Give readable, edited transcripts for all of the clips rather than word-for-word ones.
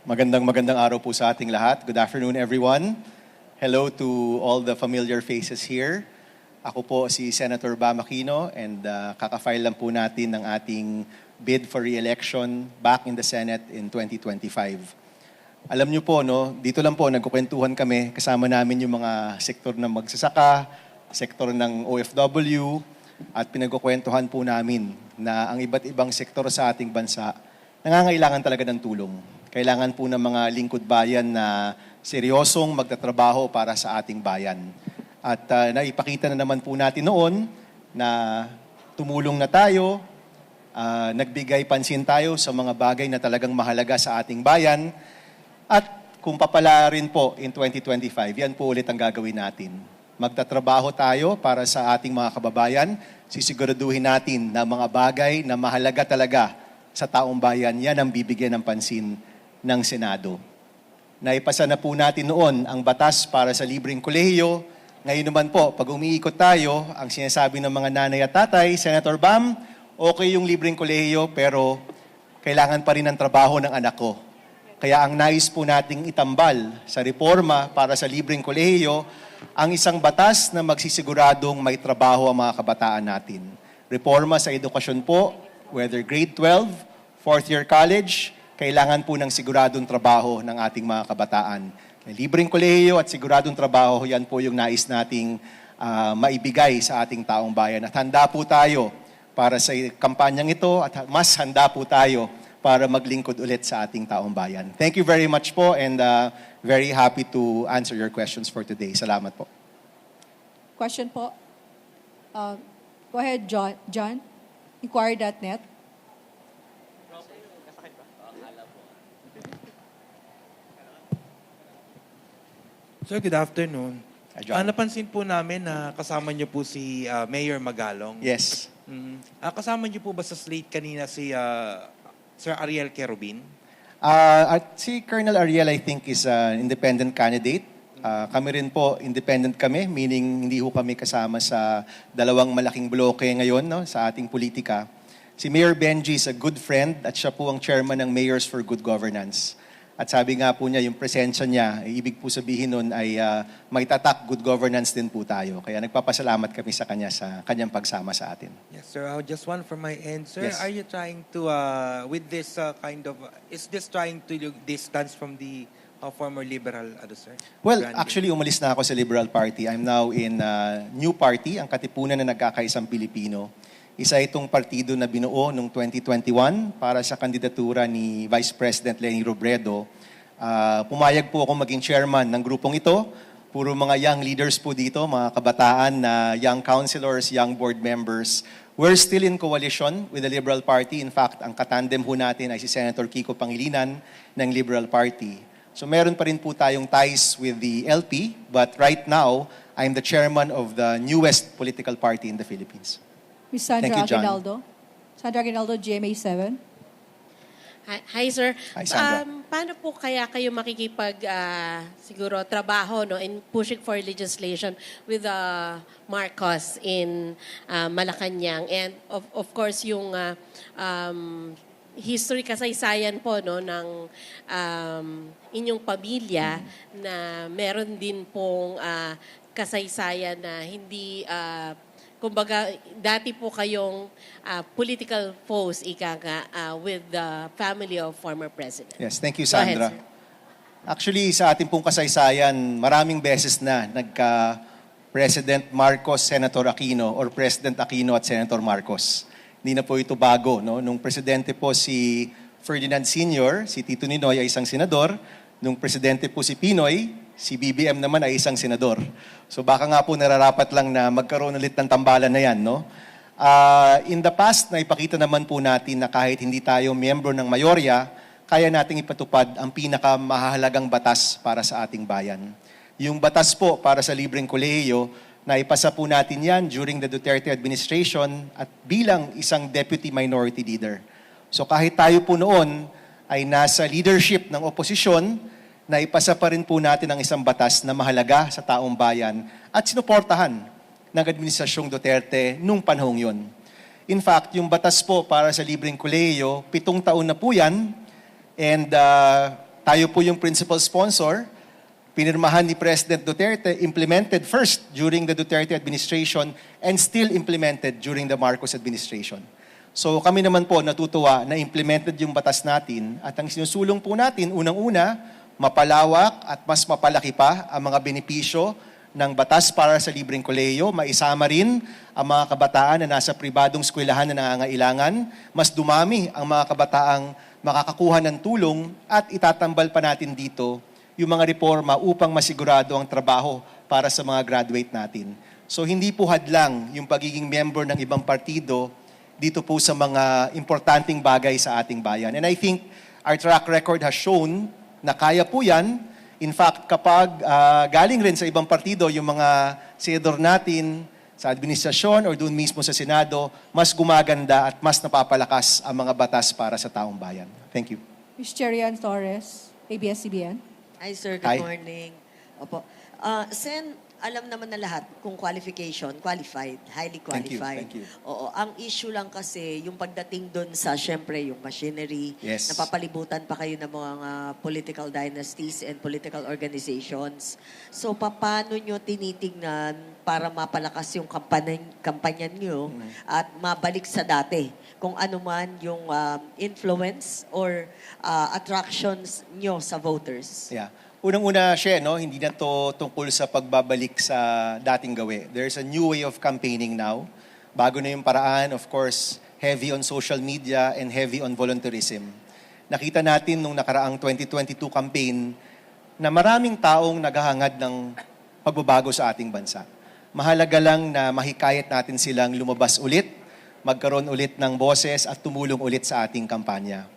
Magandang araw po sa ating lahat. Good afternoon, everyone. Hello to all the familiar faces here. Ako po si Senator Bam Aquino and kaka-file lang po natin ng ating bid for re-election back in the Senate in 2025. Alam niyo po, no, dito lang po nagkukwentuhan kami, kasama namin yung mga sektor ng magsasaka, sektor ng OFW, at pinagkukwentuhan po namin na ang iba't ibang sektor sa ating bansa nangangailangan talaga ng tulong. Kailangan po ng mga lingkod bayan na seryosong magtatrabaho para sa ating bayan. At naipakita na naman po natin noon na tumulong na tayo, nagbigay pansin tayo sa mga bagay na talagang mahalaga sa ating bayan. At kung papala rin po in 2025, yan po ulit ang gagawin natin. Magtatrabaho tayo para sa ating mga kababayan, sisiguraduhin natin na mga bagay na mahalaga talaga sa taong bayan, yan ang bibigyan ng pansin ng Senado. Naipasa na po natin noon ang batas para sa libreng kolehiyo. Ngayon naman po, pag umiikot tayo, ang sinasabi ng mga nanay at tatay, Senator Bam, okay yung libreng kolehiyo pero kailangan pa rin ng trabaho ng anak ko. Kaya ang nais po nating itambal sa reforma para sa libreng kolehiyo, ang isang batas na magsisiguradong may trabaho ang mga kabataan natin. Reforma sa edukasyon po, whether grade 12, fourth year college, kailangan po ng siguradong trabaho ng ating mga kabataan. May libreng kolehiyo at siguradong trabaho, yan po yung nais nating maibigay sa ating taong bayan. At handa po tayo para sa kampanyang ito at mas handa po tayo para maglingkod ulit sa ating taong bayan. Thank you very much po and very happy to answer your questions for today. Salamat po. Question po. Go ahead, John. Inquiry.net. Sir, good afternoon. Hi, John. Napansin po namin na kasama niyo po si Mayor Magalong. Yes. Kasama niyo po ba sa slate kanina si Sir Ariel Querubin? At si Colonel Ariel, I think, is an independent candidate. Kami rin po, independent kami, meaning hindi ho kami kasama sa dalawang malaking bloke ngayon no, sa ating politika. Si Mayor Benji is a good friend at siya po ang chairman ng Mayors for Good Governance. At sabi nga po niya, yung presensya niya, ibig po sabihin nun ay may tatak good governance din po tayo. Kaya nagpapasalamat kami sa kanya sa kanyang pagsama sa atin. Yes, sir. Just one from my end. Sir, Yes. are you trying to, with this is this trying to distance from the former liberal, sir? Well, Branding? actually, umalis na ako sa Liberal Party. I'm now in new party, ang Katipunan na Nagkakaisang Pilipino. Isa itong partido na binuo noong 2021 para sa kandidatura ni Vice President Leni Robredo. Pumayag po ako maging chairman ng grupong ito. Puro mga young leaders po dito, mga kabataan na young councilors, young board members. We're still in coalition with the Liberal Party. In fact, ang katandem po natin ay si Senator Kiko Pangilinan ng Liberal Party. So meron pa rin po tayong ties with the LP, but right now, I'm the chairman of the newest political party in the Philippines. Ms. Sandra Thank you, John. Aguinaldo. Sandra Aguinaldo, GMA7. Hi, sir. Hi, Sandra. Paano po kaya kayo makikipag siguro trabaho no in pushing for legislation with Marcos in Malacanang and of course yung history kasaysayan po no ng inyong pamilya na meron din pong kasaysayan na hindi kumbaga, dati po kayong political foes, with the family of former president. Yes, thank you, Go ahead, Sandra. sir. Actually, sa ating pong kasaysayan, maraming beses na nagka-President Marcos, Senator Aquino, or President Aquino at Senator Marcos. Hindi na po ito bago. No? Nung presidente po si Ferdinand Sr., si Tito Ninoy ay isang senador. Nung presidente po si Pinoy, si BBM naman ay isang senador. So baka nga po nararapat lang na magkaroon ulit ng tambalan na yan. No? In the past, naipakita naman po natin na kahit hindi tayo miyembro ng mayorya, kaya nating ipatupad ang pinakamahalagang batas para sa ating bayan. Yung batas po para sa libreng kolehiyo, naipasa po natin yan during the Duterte administration at bilang isang deputy minority leader. So kahit tayo po noon ay nasa leadership ng oposisyon, naipasa pa rin po natin ang isang batas na mahalaga sa taong bayan at sinuportahan ng Administrasyong Duterte nung panahong yun. In fact, yung batas po para sa libreng kolehiyo, 7 taon na po yan. And tayo po yung principal sponsor, pinirmahan ni President Duterte, implemented first during the Duterte administration and still implemented during the Marcos administration. So kami naman po natutuwa na implemented yung batas natin at ang sinusulong po natin, unang-una, mapalawak at mas mapalaki pa ang mga benepisyo ng batas para sa libreng kolehiyo, maisama rin ang mga kabataan na nasa pribadong eskwelahan na nangangailangan, mas dumami ang mga kabataang makakakuha ng tulong at itatambal pa natin dito yung mga reforma upang masigurado ang trabaho para sa mga graduate natin. So hindi po hadlang yung pagiging member ng ibang partido dito po sa mga importanteng bagay sa ating bayan. And I think our track record has shown na kaya po yan. In fact, kapag galing rin sa ibang partido, yung mga senador natin sa administrasyon or doon mismo sa Senado, mas gumaganda at mas napapalakas ang mga batas para sa taong bayan. Thank you. Ms. Cherian Torres, ABS-CBN. Hi, sir. Hi. Good morning. Opo. Sen, alam naman na lahat kung qualification, qualified, highly qualified. Thank you. Oo. Ang issue lang kasi, yung pagdating doon sa, syempre, yung machinery, Yes. napapalibutan pa kayo ng mga political dynasties and political organizations. So, paano nyo tinitingnan para mapalakas yung kampanya nyo at mabalik sa dati? Kung ano man yung influence or attractions nyo sa voters. Yeah. Unang-una siya, no, hindi na to tungkol sa pagbabalik sa dating gawi. There's a new way of campaigning now. Bago na yung paraan, of course, heavy on social media and heavy on volunteerism. Nakita natin nung nakaraang 2022 campaign na maraming taong naghahangad ng pagbabago sa ating bansa. Mahalaga lang na mahikayat natin silang lumabas ulit, magkaroon ulit ng boses at tumulong ulit sa ating kampanya.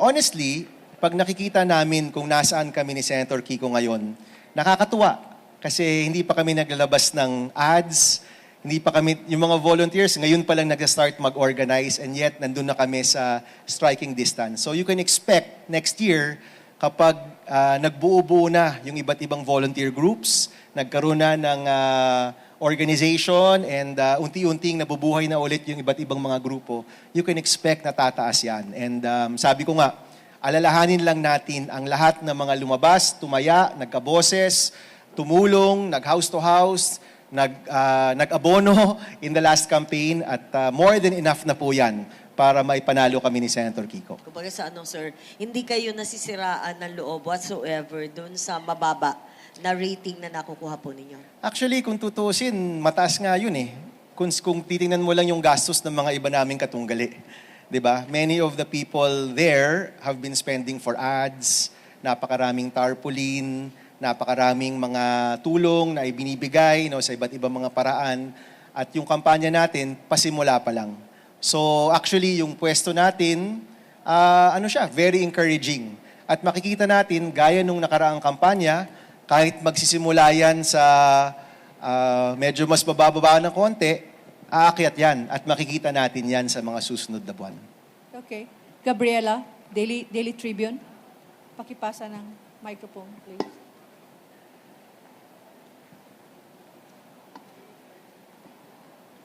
Honestly, pag nakikita namin kung nasaan kami ni Senator Kiko ngayon, nakakatuwa kasi hindi pa kami naglalabas ng ads, hindi pa kami, yung mga volunteers, ngayon pa lang nag-start mag-organize and yet nandun na kami sa striking distance. So you can expect next year kapag nagbuo-buo na yung iba't ibang volunteer groups, nagkaroon na ng organization and unti-unting nabubuhay na ulit yung iba't ibang mga grupo, you can expect na tataas yan. And sabi ko nga, alalahanin lang natin ang lahat ng mga lumabas, tumaya, nagkaboses, tumulong, nag-house to house, nag-abono in the last campaign at more than enough na po yan para maipanalo kami ni Senator Kiko. Kumbaga sa ano, sir, hindi kayo nasisiraan ng loob whatsoever dun sa mababa na rating na nakukuha po ninyo? Actually, kung tutusin, mataas nga yun eh. Kung titingnan mo lang yung gastos ng mga iba naming katunggali. Diba? Many of the people there have been spending for ads, napakaraming tarpaulin, napakaraming mga tulong na ibinibigay sa iba't ibang mga paraan. At yung kampanya natin, pasimula pa lang. So actually, yung pwesto natin, very encouraging. At makikita natin, gaya nung nakaraang kampanya, kahit magsisimula yan sa medyo mas bababa ng konti, aakyat yan at makikita natin yan sa mga susunod na buwan. Okay. Gabriela, Daily Tribune. Pakipasa ng microphone, please.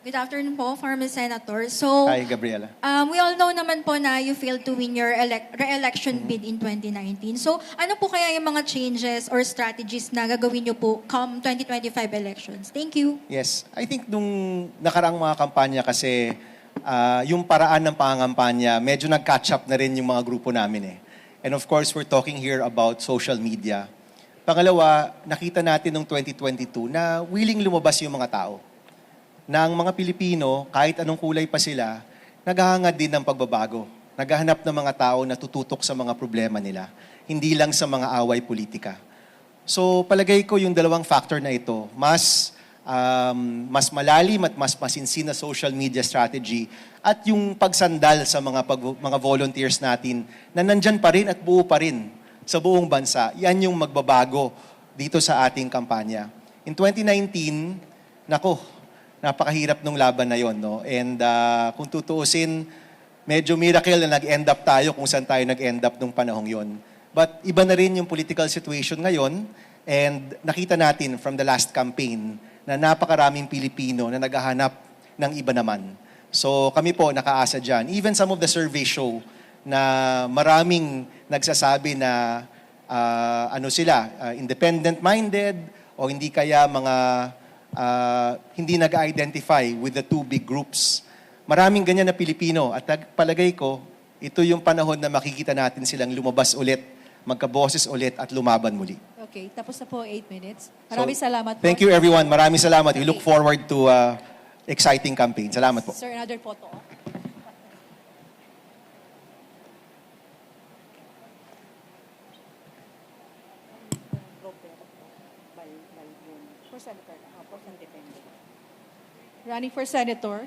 Good afternoon po, former Senator. So, Hi, Gabriela. we all know naman po na you failed to win your re-election bid in 2019. So, ano po kaya yung mga changes or strategies na gagawin niyo po come 2025 elections? Thank you. Yes. I think nung nakaraang mga kampanya kasi, yung paraan ng pangangampanya, medyo nag-catch up na rin yung mga grupo namin eh. And of course, we're talking here about social media. Pangalawa, nakita natin nung 2022 na willing lumabas yung mga tao. Na ang mga Pilipino, kahit anong kulay pa sila, naghahangad din ng pagbabago. Naghahanap ng mga tao na tututok sa mga problema nila. Hindi lang sa mga away politika. So palagay ko yung dalawang factor na ito, mas malalim at mas masinsin na social media strategy at yung pagsandal sa mga volunteers natin na nandyan pa rin at buo pa rin sa buong bansa. Yan yung magbabago dito sa ating kampanya. In 2019, napakahirap nung laban na yon, no? And kung tutuusin, medyo miracle na nag-end up tayo kung saan tayo nag-end up nung panahong yon. But iba na rin yung political situation ngayon and nakita natin from the last campaign na napakaraming Pilipino na naghahanap ng iba naman. So kami po nakaasa dyan. Even some of the surveys show na maraming nagsasabi na ano sila, independent-minded o hindi kaya mga hindi nag-identify with the two big groups. Maraming ganyan na Pilipino at palagay ko, ito yung panahon na makikita natin silang lumabas ulit, magkaboses ulit at lumaban muli. Okay, tapos na po 8 minutes. Maraming salamat po. Thank you everyone. Maraming salamat. We look forward to exciting campaign. Salamat po. Sir, another photo. For Senator. Running for Senator.